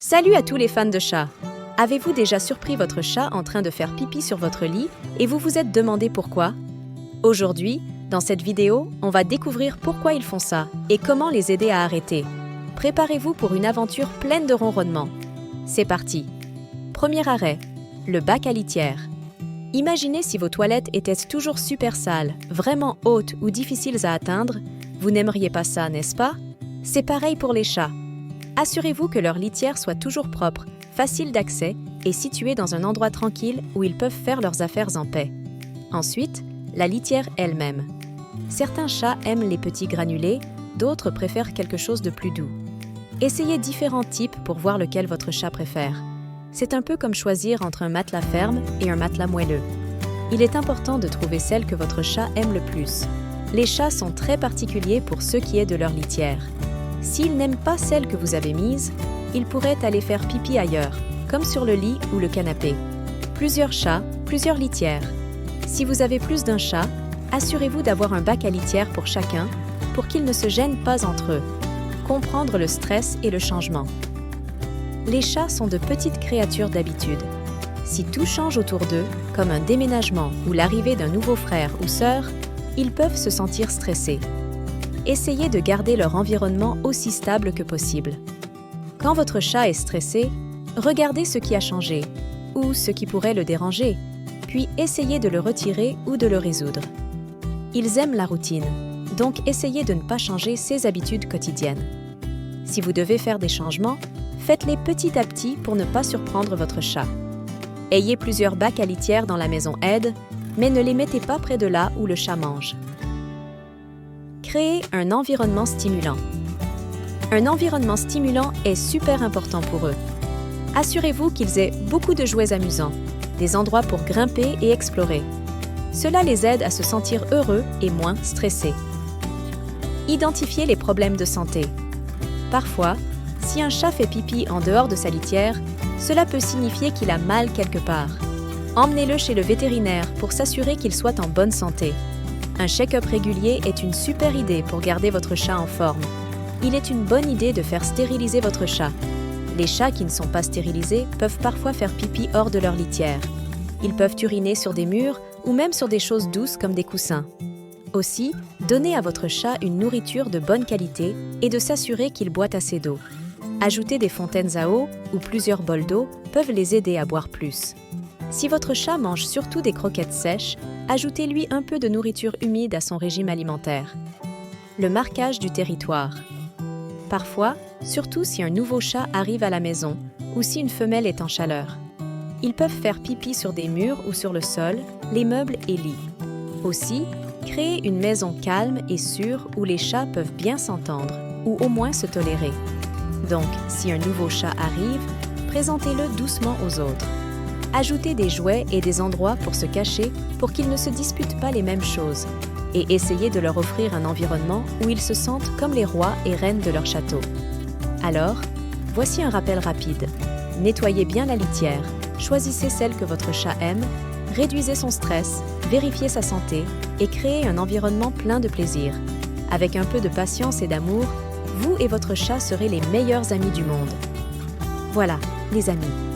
Salut à tous les fans de chats! Avez-vous déjà surpris votre chat en train de faire pipi sur votre lit et vous vous êtes demandé pourquoi? Aujourd'hui, dans cette vidéo, on va découvrir pourquoi ils font ça et comment les aider à arrêter. Préparez-vous pour une aventure pleine de ronronnements. C'est parti! Premier arrêt, le bac à litière. Imaginez si vos toilettes étaient toujours super sales, vraiment hautes ou difficiles à atteindre. Vous n'aimeriez pas ça, n'est-ce pas? C'est pareil pour les chats. Assurez-vous que leur litière soit toujours propre, facile d'accès et située dans un endroit tranquille où ils peuvent faire leurs affaires en paix. Ensuite, la litière elle-même. Certains chats aiment les petits granulés, d'autres préfèrent quelque chose de plus doux. Essayez différents types pour voir lequel votre chat préfère. C'est un peu comme choisir entre un matelas ferme et un matelas moelleux. Il est important de trouver celle que votre chat aime le plus. Les chats sont très particuliers pour ce qui est de leur litière. S'ils n'aiment pas celle que vous avez mise, ils pourraient aller faire pipi ailleurs, comme sur le lit ou le canapé. Plusieurs chats, plusieurs litières. Si vous avez plus d'un chat, assurez-vous d'avoir un bac à litière pour chacun, pour qu'ils ne se gênent pas entre eux. Comprendre le stress et le changement. Les chats sont de petites créatures d'habitude. Si tout change autour d'eux, comme un déménagement ou l'arrivée d'un nouveau frère ou sœur, ils peuvent se sentir stressés. Essayez de garder leur environnement aussi stable que possible. Quand votre chat est stressé, regardez ce qui a changé ou ce qui pourrait le déranger, puis essayez de le retirer ou de le résoudre. Ils aiment la routine, donc essayez de ne pas changer ses habitudes quotidiennes. Si vous devez faire des changements, faites-les petit à petit pour ne pas surprendre votre chat. Ayez plusieurs bacs à litière dans la maison aide, mais ne les mettez pas près de là où le chat mange. Créer un environnement stimulant. Un environnement stimulant est super important pour eux. Assurez-vous qu'ils aient beaucoup de jouets amusants, des endroits pour grimper et explorer. Cela les aide à se sentir heureux et moins stressés. Identifiez les problèmes de santé. Parfois, si un chat fait pipi en dehors de sa litière, cela peut signifier qu'il a mal quelque part. Emmenez-le chez le vétérinaire pour s'assurer qu'il soit en bonne santé. Un check-up régulier est une super idée pour garder votre chat en forme. Il est une bonne idée de faire stériliser votre chat. Les chats qui ne sont pas stérilisés peuvent parfois faire pipi hors de leur litière. Ils peuvent uriner sur des murs ou même sur des choses douces comme des coussins. Aussi, donnez à votre chat une nourriture de bonne qualité et de s'assurer qu'il boit assez d'eau. Ajouter des fontaines à eau ou plusieurs bols d'eau peuvent les aider à boire plus. Si votre chat mange surtout des croquettes sèches, ajoutez-lui un peu de nourriture humide à son régime alimentaire. Le marquage du territoire. Parfois, surtout si un nouveau chat arrive à la maison ou si une femelle est en chaleur. Ils peuvent faire pipi sur des murs ou sur le sol, les meubles et lits. Aussi, créez une maison calme et sûre où les chats peuvent bien s'entendre ou au moins se tolérer. Donc, si un nouveau chat arrive, présentez-le doucement aux autres. Ajoutez des jouets et des endroits pour se cacher pour qu'ils ne se disputent pas les mêmes choses et essayez de leur offrir un environnement où ils se sentent comme les rois et reines de leur château. Alors, voici un rappel rapide. Nettoyez bien la litière, choisissez celle que votre chat aime, réduisez son stress, vérifiez sa santé et créez un environnement plein de plaisir. Avec un peu de patience et d'amour, vous et votre chat serez les meilleurs amis du monde. Voilà, les amis.